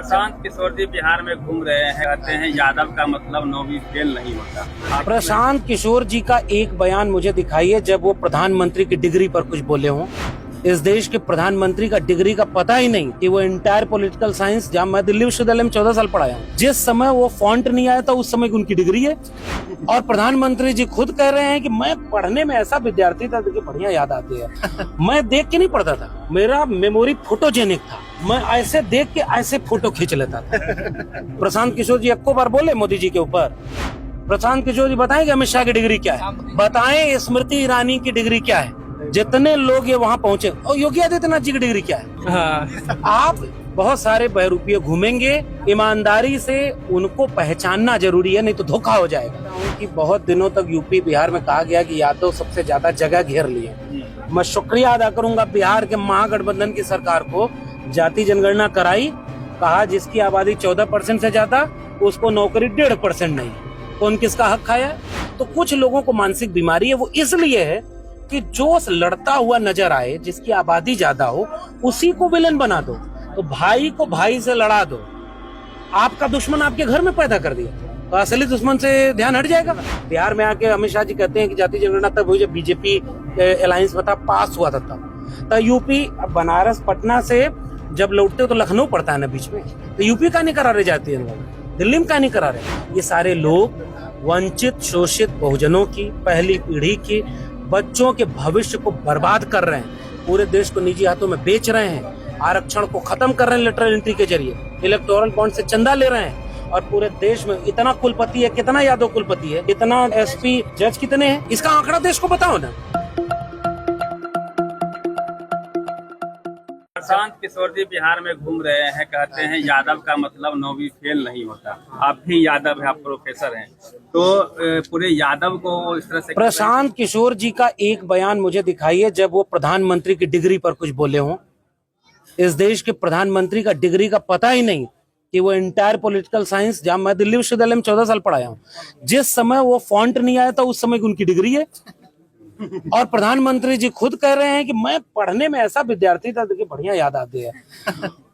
प्रशांत किशोर जी बिहार में घूम रहे हैं, कहते हैं यादव का मतलब 9वीं फेल नहीं होता। प्रशांत किशोर जी का एक बयान मुझे दिखाइए जब वो प्रधानमंत्री की डिग्री पर कुछ बोले हों। इस देश के प्रधानमंत्री का डिग्री का पता ही नहीं कि वो इंटायर पॉलिटिकल साइंस, जहाँ मैं दिल्ली विश्वविद्यालय में 14 साल पढ़ाया हूँ, जिस समय वो फॉन्ट नहीं आया था उस समय की उनकी डिग्री है। और प्रधानमंत्री जी खुद कह रहे हैं कि मैं पढ़ने में ऐसा विद्यार्थी था, देखिए बढ़िया याद आती है। मैं देख के नहीं पढ़ता था, मेरा मेमोरी फोटोजेनिक था, मैं ऐसे देख के ऐसे फोटो खींच लेता था। प्रशांत किशोर जी एक बार बोले मोदी जी के ऊपर। प्रशांत किशोर जी बताएंगे अमित शाह की डिग्री क्या है, बताएं स्मृति ईरानी की डिग्री क्या है, जितने लोग ये वहां पहुंचे, और योगी आदित्यनाथ जी की डिग्री क्या है। हाँ। आप बहुत सारे बहरूपिये घूमेंगे, ईमानदारी से उनको पहचानना जरूरी है, नहीं तो धोखा हो जाएगा। कि बहुत दिनों तक यूपी बिहार में कहा गया कि यादव सबसे ज्यादा जगह घेर लिए। मैं शुक्रिया अदा करूंगा बिहार के महागठबंधन की सरकार को, जाति जनगणना कराई, कहा जिसकी आबादी 14% से ज्यादा उसको नौकरी 1.5% नहीं। कौन किसका हक खाया? तो कुछ लोगों को मानसिक बीमारी है, वो इसलिए है कि जो लड़ता हुआ नजर आए, जिसकी आबादी ज्यादा हो, उसी को विलन बना दो। तो भाई को भाई से लड़ा दो। आपका दुश्मन आपके घर में पैदा कर दिया, तो असली दुश्मन से ध्यान हट जाएगा। बिहार में आके अमित शाह जी कहते हैं कि जाति जनगणना तब हुई जब बीजेपी अलायंस में था, पास हुआ था तब यूपी। अब बनारस पटना से जब लौटते हो तो लखनऊ पड़ता है ना बीच में, तो यूपी का नहीं करा रहे जाती है, दिल्ली में का नहीं करा रहे। ये सारे लोग वंचित शोषित बहुजनों की, पहली पीढ़ी की बच्चों के भविष्य को बर्बाद कर रहे हैं, पूरे देश को निजी हाथों में बेच रहे हैं, आरक्षण को खत्म कर रहे हैं लेटरल एंट्री के जरिए, इलेक्टोरल बॉन्ड से चंदा ले रहे हैं। और पूरे देश में इतना कुलपति है, कितना यादव कुलपति है, कितना एसपी जज कितने हैं, इसका आंकड़ा देश को बताओ ना। प्रशांत किशोर जी बिहार में घूम रहे हैं, कहते हैं यादव का मतलब 9वीं फेल नहीं होता। आप भी यादव हैं, आप प्रोफेसर हैं, तो पूरे यादव को इस तरह से। प्रशांत किशोर जी का एक बयान मुझे दिखाइए जब वो प्रधानमंत्री की डिग्री पर कुछ बोले हों। इस देश के प्रधानमंत्री का डिग्री का पता ही नहीं कि वो इंटायर पॉलिटिकल साइंस, जहाँ मैं दिल्ली विश्वविद्यालय में 14 साल पढ़ाया हूँ, जिस समय वो फॉन्ट नहीं आया था उस समय की उनकी डिग्री है। और प्रधानमंत्री जी खुद कह रहे हैं कि मैं पढ़ने में ऐसा विद्यार्थी था, देखिए बढ़िया याद आती है।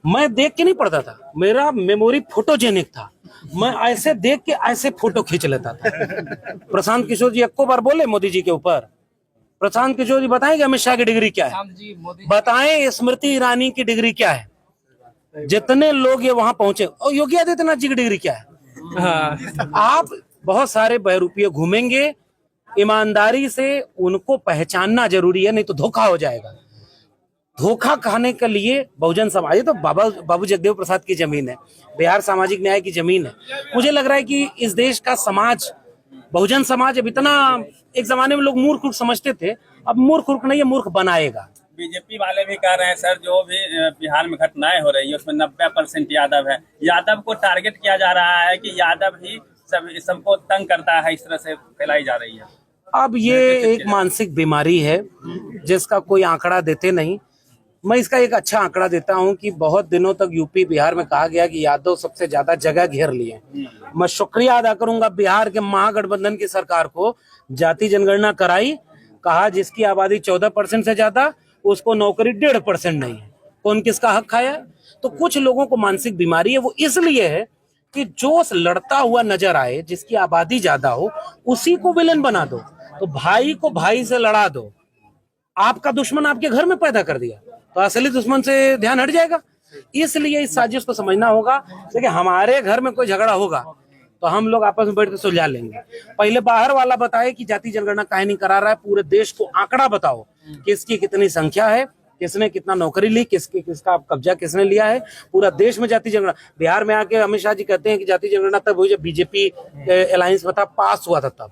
मैं देख के नहीं पढ़ता था, मेरा मेमोरी फोटोजेनिक था, मैं ऐसे देख के ऐसे फोटो खींच लेता था। प्रशांत किशोर जी एक बार बोले मोदी जी के ऊपर। प्रशांत किशोर जी बताएंगे अमित शाह की डिग्री क्या है, बताएं स्मृति ईरानी की डिग्री क्या है, जितने लोग ये वहां पहुंचे, और योगी आदित्यनाथ जी की डिग्री क्या है। हाँ। आप बहुत सारे बहरूपिये घूमेंगे, ईमानदारी से उनको पहचानना जरूरी है, नहीं तो धोखा हो जाएगा। धोखा खाने के लिए बहुजन समाज, ये तो बाबू जगदेव प्रसाद की जमीन है, बिहार सामाजिक न्याय की जमीन है। मुझे लग रहा है कि इस देश का समाज, बहुजन समाज, अब इतना, एक जमाने में लोग मूर्ख समझते थे, अब मूर्ख नहीं है, मूर्ख बनाएगा। बीजेपी वाले भी कह रहे हैं सर, जो भी बिहार में घटनाएं हो रही है उसमें 90% यादव है, यादव को टारगेट किया जा रहा है कि यादव ही सबको तंग करता है, इस तरह से फैलाई जा रही है। अब ये एक मानसिक बीमारी है जिसका कोई आंकड़ा देते नहीं। मैं इसका एक अच्छा आंकड़ा देता हूं कि बहुत दिनों तक यूपी बिहार में कहा गया कि यादव सबसे ज्यादा जगह घेर लिए। मैं शुक्रिया अदा करूंगा बिहार के महागठबंधन की सरकार को, जाति जनगणना कराई, कहा जिसकी आबादी 14% से ज्यादा उसको नौकरी 1.5% नहीं है। कौन किसका हक खाया? तो कुछ लोगों को मानसिक बीमारी है, वो इसलिए है कि जो लड़ता हुआ नजर आए, जिसकी आबादी ज्यादा हो, उसी को विलन बना दो। तो भाई को भाई से लड़ा दो। आपका दुश्मन आपके घर में पैदा कर दिया, तो असली दुश्मन से ध्यान हट जाएगा। इसलिए इस साजिश को समझना होगा। देखिए हमारे घर में कोई झगड़ा होगा तो हम लोग आपस में बैठ कर सुलझा लेंगे। पहले बाहर वाला बताए कि जाति जनगणना काहे नहीं करा रहा है, पूरे देश को आंकड़ा बताओ, किसकी कितनी संख्या है, किसने कितना नौकरी ली, किसका कब्जा किसने लिया है, पूरा देश में जाति जनगणना। बिहार में आके अमित शाह जी कहते हैं कि जाति जनगणना तब हुई जब बीजेपी अलायंस में था, पास हुआ था तब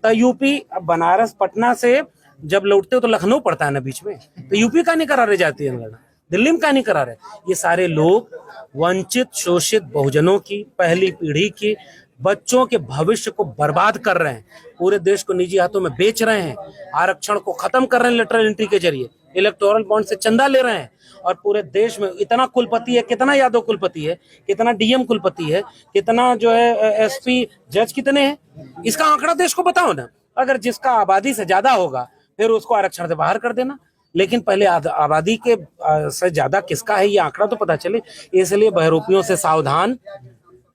यूपी। अब बनारस पटना से जब लौटते हो तो लखनऊ पड़ता है ना बीच में, तो यूपी का नहीं करा रहे जाती है, दिल्ली में का नहीं करा रहे। ये सारे लोग वंचित शोषित बहुजनों की, पहली पीढ़ी की बच्चों के भविष्य को बर्बाद कर रहे हैं, पूरे देश को निजी हाथों में बेच रहे हैं, आरक्षण को खत्म कर रहे हैं लेटरल एंट्री के जरिए, इलेक्टोरल बॉन्ड से चंदा ले रहे हैं। और पूरे देश में इतना कुलपति है, कितना यादव कुलपति है, कितना डीएम कुलपति है, कितना जो है एसपी जज कितने हैं, इसका आंकड़ा देश को बताओ ना। अगर जिसका आबादी से ज्यादा होगा फिर उसको आरक्षण से बाहर कर देना। लेकिन पहले आबादी के से ज्यादा किसका है ये आंकड़ा तो पता चले। इसलिए बहरूपियों से सावधान,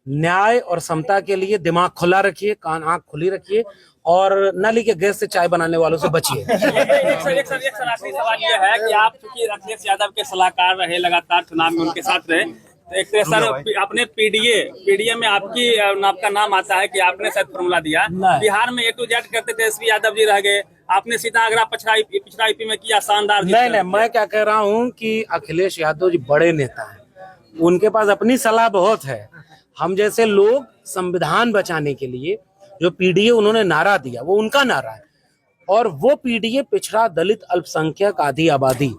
न्याय और समता के लिए दिमाग खुला रखिए, कान आंख खुली रखिए और नाली के गैस से चाय बनाने वालों से बचिए। एक सर आखिरी सवाल ये है कि आप चूंकि अखिलेश यादव के सलाहकार रहे, लगातार चुनाव में उनके साथ रहे, तो एक सर अपने पीडीए में आपका नाम आता है कि आपने शायद फॉर्मूला दिया। बिहार में A to Z करते थे, तेजस्वी यादव जी रह गए, आपने सीधा आगरा पिछड़ा यूपी में किया, शानदार। नहीं, मैं क्या कह रहा हूँ कि अखिलेश यादव जी बड़े नेता हैं, उनके पास अपनी सलाह बहुत है। हम जैसे लोग संविधान बचाने के लिए जो पीडीए उन्होंने नारा दिया वो उनका नारा है, और वो पीडीए पिछड़ा, दलित, अल्पसंख्यक, आधी आबादी,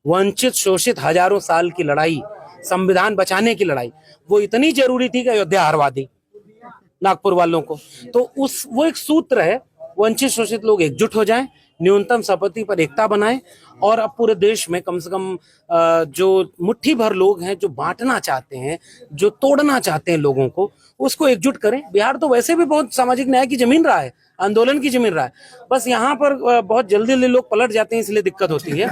वंचित, शोषित, हजारों साल की लड़ाई, संविधान बचाने की लड़ाई, वो इतनी जरूरी थी कि अयोध्या हरवा दी नागपुर वालों को। तो वो एक सूत्र है, वंचित शोषित लोग एकजुट हो जाएं, न्यूनतम संपत्ति पर एकता बनाएं, और अब पूरे देश में कम से कम जो मुट्ठी भर लोग हैं जो बांटना चाहते हैं, जो तोड़ना चाहते हैं लोगों को, उसको एकजुट करें। बिहार तो वैसे भी बहुत सामाजिक न्याय की जमीन रहा है, आंदोलन की जमीन रहा है, बस यहाँ पर बहुत जल्दी लोग पलट जाते हैं, इसलिए दिक्कत होती है।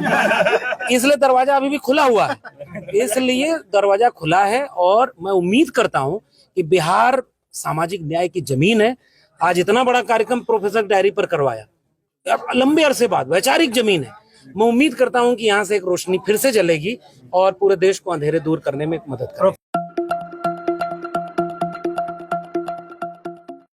इसलिए दरवाजा अभी भी खुला हुआ है, इसलिए दरवाजा खुला है, और मैं उम्मीद करता हूं कि बिहार सामाजिक न्याय की जमीन है। आज इतना बड़ा कार्यक्रम प्रोफेसर डायरी पर करवाया, लंबे अरसे बाद, वैचारिक जमीन है। मैं उम्मीद करता हूं कि यहाँ से एक रोशनी फिर से जलेगी और पूरे देश को अंधेरे दूर करने में मदद करेगी।